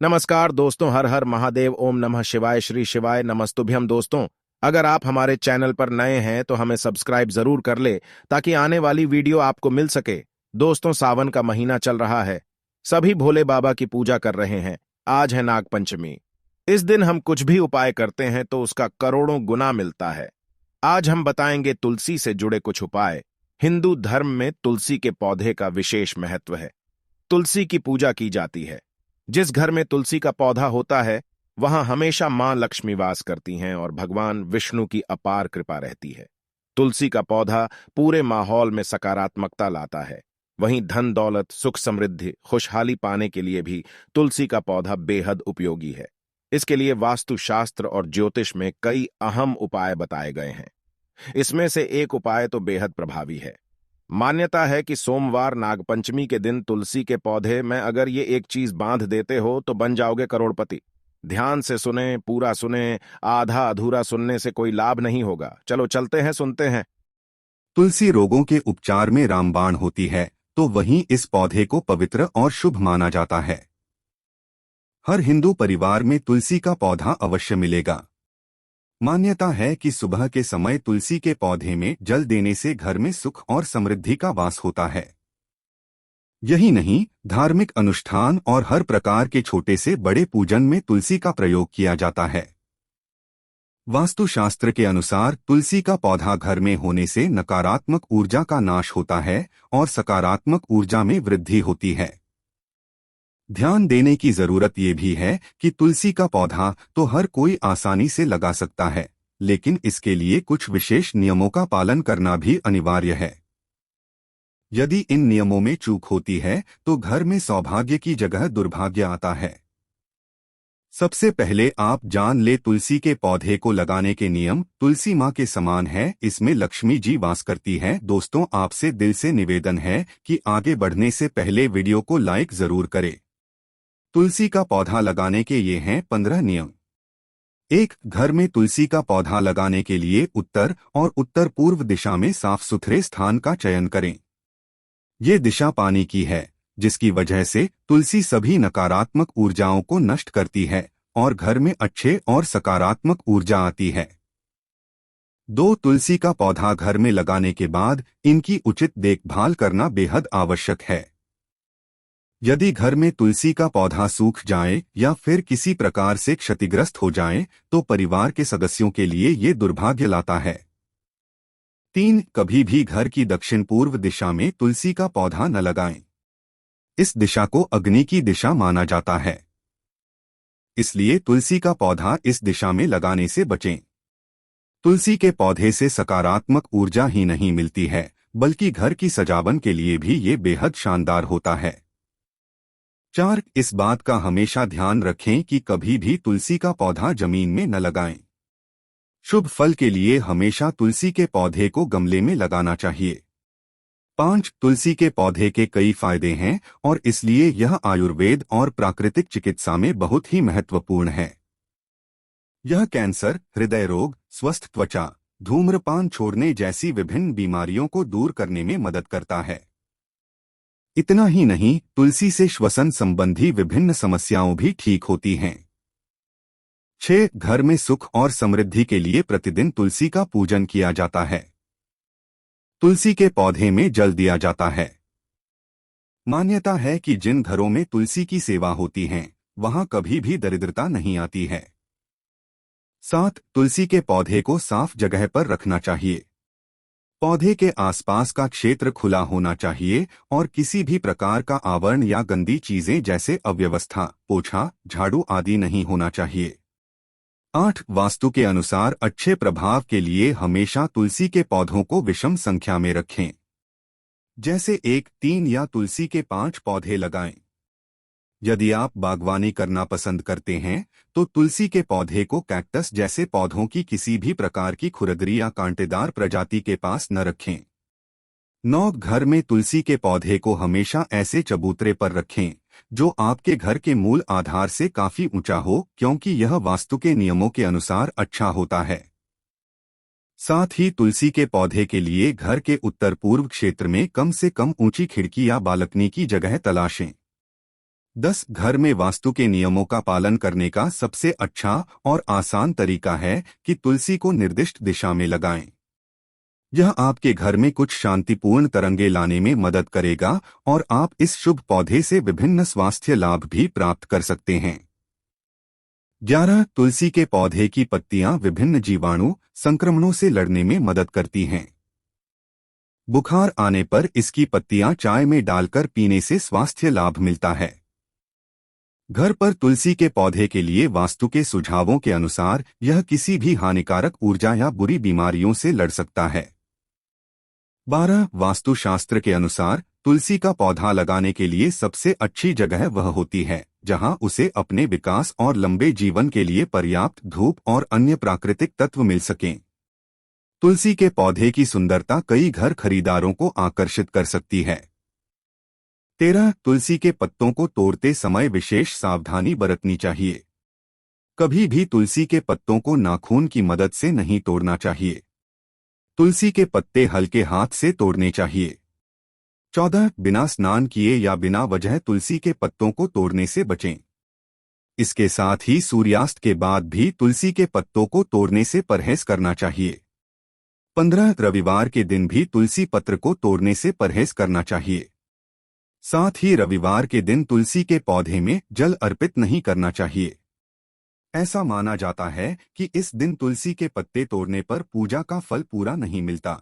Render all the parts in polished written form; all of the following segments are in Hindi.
नमस्कार दोस्तों, हर हर महादेव, ओम नमः शिवाय, श्री शिवाय नमस्तुभ्यम। दोस्तों, अगर आप हमारे चैनल पर नए हैं तो हमें सब्सक्राइब जरूर कर ले ताकि आने वाली वीडियो आपको मिल सके। दोस्तों, सावन का महीना चल रहा है, सभी भोले बाबा की पूजा कर रहे हैं। आज है नाग पंचमी। इस दिन हम कुछ भी उपाय करते हैं तो उसका करोड़ों गुना मिलता है। आज हम बताएंगे तुलसी से जुड़े कुछ उपाय। हिंदू धर्म में तुलसी के पौधे का विशेष महत्व है। तुलसी की पूजा की जाती है। जिस घर में तुलसी का पौधा होता है वहां हमेशा मां लक्ष्मी वास करती हैं और भगवान विष्णु की अपार कृपा रहती है। तुलसी का पौधा पूरे माहौल में सकारात्मकता लाता है। वहीं धन दौलत, सुख समृद्धि, खुशहाली पाने के लिए भी तुलसी का पौधा बेहद उपयोगी है। इसके लिए वास्तुशास्त्र और ज्योतिष में कई अहम उपाय बताए गए हैं। इसमें से एक उपाय तो बेहद प्रभावी है। मान्यता है कि सोमवार नागपंचमी के दिन तुलसी के पौधे में अगर ये एक चीज बांध देते हो तो बन जाओगे करोड़पति। ध्यान से सुने, पूरा सुने, आधा अधूरा सुनने से कोई लाभ नहीं होगा। चलो चलते हैं, सुनते हैं। तुलसी रोगों के उपचार में रामबाण होती है, तो वहीं इस पौधे को पवित्र और शुभ माना जाता है। हर हिंदू परिवार में तुलसी का पौधा अवश्य मिलेगा। मान्यता है कि सुबह के समय तुलसी के पौधे में जल देने से घर में सुख और समृद्धि का वास होता है। यही नहीं, धार्मिक अनुष्ठान और हर प्रकार के छोटे से बड़े पूजन में तुलसी का प्रयोग किया जाता है। वास्तुशास्त्र के अनुसार तुलसी का पौधा घर में होने से नकारात्मक ऊर्जा का नाश होता है और सकारात्मक ऊर्जा में वृद्धि होती है। ध्यान देने की जरूरत ये भी है कि तुलसी का पौधा तो हर कोई आसानी से लगा सकता है, लेकिन इसके लिए कुछ विशेष नियमों का पालन करना भी अनिवार्य है। यदि इन नियमों में चूक होती है तो घर में सौभाग्य की जगह दुर्भाग्य आता है। सबसे पहले आप जान ले तुलसी के पौधे को लगाने के नियम। तुलसी माँ के समान है, इसमें लक्ष्मी जी वास करती है। दोस्तों, आपसे दिल से निवेदन है कि आगे बढ़ने से पहले वीडियो को लाइक जरूर करें। तुलसी का पौधा लगाने के ये हैं 15 नियम। 1. घर में तुलसी का पौधा लगाने के लिए उत्तर और उत्तर पूर्व दिशा में साफ सुथरे स्थान का चयन करें। ये दिशा पानी की है, जिसकी वजह से तुलसी सभी नकारात्मक ऊर्जाओं को नष्ट करती है और घर में अच्छे और सकारात्मक ऊर्जा आती है। 2. तुलसी का पौधा घर में लगाने के बाद इनकी उचित देखभाल करना बेहद आवश्यक है। यदि घर में तुलसी का पौधा सूख जाए या फिर किसी प्रकार से क्षतिग्रस्त हो जाए तो परिवार के सदस्यों के लिए ये दुर्भाग्य लाता है। 3. कभी भी घर की दक्षिण पूर्व दिशा में तुलसी का पौधा न लगाएं। इस दिशा को अग्नि की दिशा माना जाता है, इसलिए तुलसी का पौधा इस दिशा में लगाने से बचें। तुलसी के पौधे से सकारात्मक ऊर्जा ही नहीं मिलती है, बल्कि घर की सजावट के लिए भी ये बेहद शानदार होता है। 4. इस बात का हमेशा ध्यान रखें कि कभी भी तुलसी का पौधा जमीन में न लगाएं। शुभ फल के लिए हमेशा तुलसी के पौधे को गमले में लगाना चाहिए। 5. तुलसी के पौधे के कई फायदे हैं और इसलिए यह आयुर्वेद और प्राकृतिक चिकित्सा में बहुत ही महत्वपूर्ण है। यह कैंसर, हृदय रोग, स्वस्थ त्वचा, धूम्रपान छोड़ने जैसी विभिन्न बीमारियों को दूर करने में मदद करता है। इतना ही नहीं, तुलसी से श्वसन संबंधी विभिन्न समस्याओं भी ठीक होती हैं। 6. घर में सुख और समृद्धि के लिए प्रतिदिन तुलसी का पूजन किया जाता है। तुलसी के पौधे में जल दिया जाता है। मान्यता है कि जिन घरों में तुलसी की सेवा होती है वहां कभी भी दरिद्रता नहीं आती है। 7. तुलसी के पौधे को साफ जगह पर रखना चाहिए। पौधे के आसपास का क्षेत्र खुला होना चाहिए और किसी भी प्रकार का आवरण या गंदी चीजें जैसे अव्यवस्था, पोछा, झाड़ू आदि नहीं होना चाहिए। 8. वास्तु के अनुसार अच्छे प्रभाव के लिए हमेशा तुलसी के पौधों को विषम संख्या में रखें, जैसे 1, 3 या तुलसी के 5 पौधे लगाएं। यदि आप बागवानी करना पसंद करते हैं तो तुलसी के पौधे को कैक्टस जैसे पौधों की किसी भी प्रकार की खुरदरी या कांटेदार प्रजाति के पास न रखें। 9. घर में तुलसी के पौधे को हमेशा ऐसे चबूतरे पर रखें जो आपके घर के मूल आधार से काफी ऊंचा हो, क्योंकि यह वास्तु के नियमों के अनुसार अच्छा होता है। साथ ही तुलसी के पौधे के लिए घर के उत्तर पूर्व क्षेत्र में कम से कम ऊंची खिड़की या बालकनी की जगह तलाशें। 10 घर में वास्तु के नियमों का पालन करने का सबसे अच्छा और आसान तरीका है कि तुलसी को निर्दिष्ट दिशा में लगाएं। यह आपके घर में कुछ शांतिपूर्ण तरंगे लाने में मदद करेगा और आप इस शुभ पौधे से विभिन्न स्वास्थ्य लाभ भी प्राप्त कर सकते हैं। 11 तुलसी के पौधे की पत्तियां विभिन्न जीवाणु संक्रमणों से लड़ने में मदद करती हैं। बुखार आने पर इसकी पत्तियां चाय में डालकर पीने से स्वास्थ्य लाभ मिलता है। घर पर तुलसी के पौधे के लिए वास्तु के सुझावों के अनुसार यह किसी भी हानिकारक ऊर्जा या बुरी बीमारियों से लड़ सकता है। 12 वास्तुशास्त्र के अनुसार तुलसी का पौधा लगाने के लिए सबसे अच्छी जगह वह होती है जहां उसे अपने विकास और लंबे जीवन के लिए पर्याप्त धूप और अन्य प्राकृतिक तत्व मिल सकें। तुलसी के पौधे की सुंदरता कई घर खरीदारों को आकर्षित कर सकती है। 13 तुलसी के पत्तों को तोड़ते समय विशेष सावधानी बरतनी चाहिए। कभी भी तुलसी के पत्तों को नाखून की मदद से नहीं तोड़ना चाहिए। तुलसी के पत्ते हल्के हाथ से तोड़ने चाहिए। 14 बिना स्नान किए या बिना वजह तुलसी के पत्तों को तोड़ने से बचें। इसके साथ ही सूर्यास्त के बाद भी तुलसी के पत्तों को तोड़ने से परहेज करना चाहिए। 15 रविवार के दिन भी तुलसी पत्र को तोड़ने से परहेज करना चाहिए। साथ ही रविवार के दिन तुलसी के पौधे में जल अर्पित नहीं करना चाहिए। ऐसा माना जाता है कि इस दिन तुलसी के पत्ते तोड़ने पर पूजा का फल पूरा नहीं मिलता।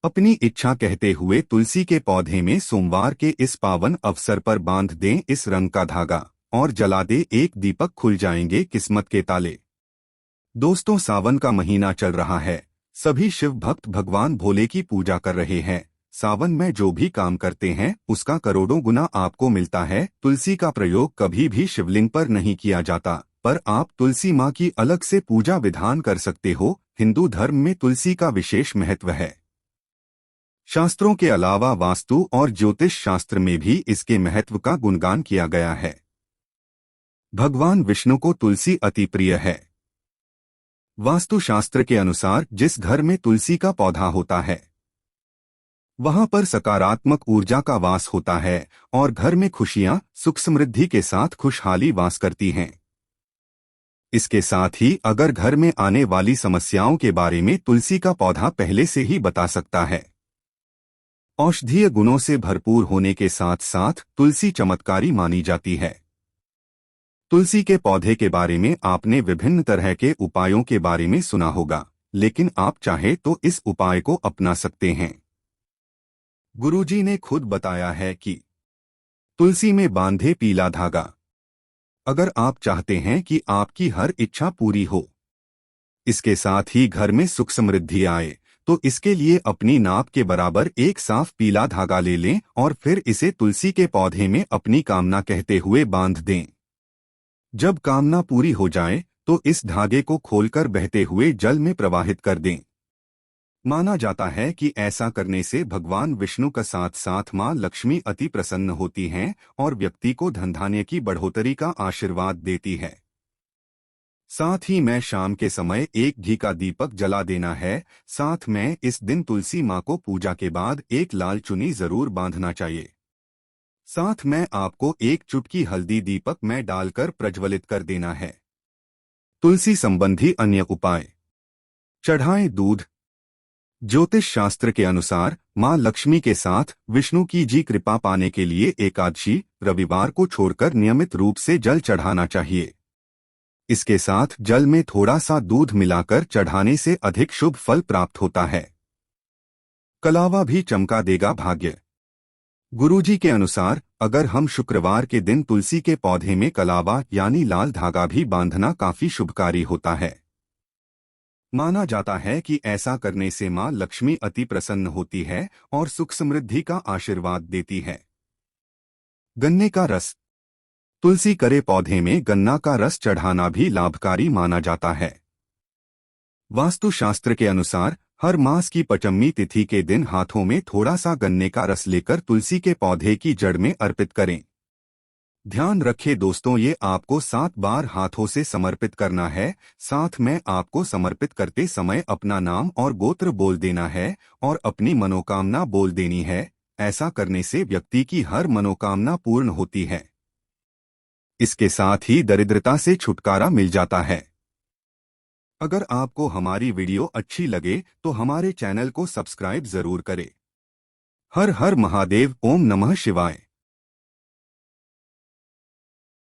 अपनी इच्छा कहते हुए तुलसी के पौधे में सोमवार के इस पावन अवसर पर बांध दें इस रंग का धागा और जला दे एक दीपक, खुल जाएंगे किस्मत के ताले। दोस्तों, सावन का महीना चल रहा है। सभी शिव भक्त भगवान भोले की पूजा कर रहे हैं। सावन में जो भी काम करते हैं उसका करोड़ों गुना आपको मिलता है। तुलसी का प्रयोग कभी भी शिवलिंग पर नहीं किया जाता, पर आप तुलसी माँ की अलग से पूजा विधान कर सकते हो। हिंदू धर्म में तुलसी का विशेष महत्व है। शास्त्रों के अलावा वास्तु और ज्योतिष शास्त्र में भी इसके महत्व का गुणगान किया गया है। भगवान विष्णु को तुलसी अति प्रिय है। वास्तुशास्त्र के अनुसार जिस घर में तुलसी का पौधा होता है वहां पर सकारात्मक ऊर्जा का वास होता है और घर में खुशियां, सुख समृद्धि के साथ खुशहाली वास करती हैं। इसके साथ ही अगर घर में आने वाली समस्याओं के बारे में तुलसी का पौधा पहले से ही बता सकता है। औषधीय गुणों से भरपूर होने के साथ साथ तुलसी चमत्कारी मानी जाती है। तुलसी के पौधे के बारे में आपने विभिन्न तरह के उपायों के बारे में सुना होगा, लेकिन आप चाहे तो इस उपाय को अपना सकते हैं। गुरुजी ने खुद बताया है कि तुलसी में बांधे पीला धागा। अगर आप चाहते हैं कि आपकी हर इच्छा पूरी हो, इसके साथ ही घर में सुख समृद्धि आए, तो इसके लिए अपनी नाप के बराबर एक साफ पीला धागा ले लें और फिर इसे तुलसी के पौधे में अपनी कामना कहते हुए बांध दें। जब कामना पूरी हो जाए तो इस धागे को खोलकर बहते हुए जल में प्रवाहित कर दें। माना जाता है कि ऐसा करने से भगवान विष्णु का साथ साथ मां लक्ष्मी अति प्रसन्न होती हैं और व्यक्ति को धन धान्य की बढ़ोतरी का आशीर्वाद देती है। साथ ही में शाम के समय एक घी का दीपक जला देना है। साथ में इस दिन तुलसी मां को पूजा के बाद एक लाल चुन्नी जरूर बांधना चाहिए। साथ में आपको एक चुटकी हल्दी दीपक में डालकर प्रज्वलित कर देना है। तुलसी संबंधी अन्य उपाय। चढ़ाएं दूध। ज्योतिष शास्त्र के अनुसार मां लक्ष्मी के साथ विष्णु की जी कृपा पाने के लिए एकादशी रविवार को छोड़कर नियमित रूप से जल चढ़ाना चाहिए। इसके साथ जल में थोड़ा सा दूध मिलाकर चढ़ाने से अधिक शुभ फल प्राप्त होता है। कलावा भी चमका देगा भाग्य। गुरुजी के अनुसार अगर हम शुक्रवार के दिन तुलसी के पौधे में कलावा यानी लाल धागा भी बांधना काफी शुभकारी होता है। माना जाता है कि ऐसा करने से मां लक्ष्मी अति प्रसन्न होती है और सुख समृद्धि का आशीर्वाद देती है। गन्ने का रस। तुलसी करे पौधे में गन्ना का रस चढ़ाना भी लाभकारी माना जाता है। वास्तुशास्त्र के अनुसार हर मास की पंचमी तिथि के दिन हाथों में थोड़ा सा गन्ने का रस लेकर तुलसी के पौधे की जड़ में अर्पित करें। ध्यान रखें दोस्तों, ये आपको 7 बार हाथों से समर्पित करना है। साथ में आपको समर्पित करते समय अपना नाम और गोत्र बोल देना है और अपनी मनोकामना बोल देनी है। ऐसा करने से व्यक्ति की हर मनोकामना पूर्ण होती है। इसके साथ ही दरिद्रता से छुटकारा मिल जाता है। अगर आपको हमारी वीडियो अच्छी लगे तो हमारे चैनल को सब्सक्राइब जरूर करें। हर हर महादेव, ओम नमः शिवाय।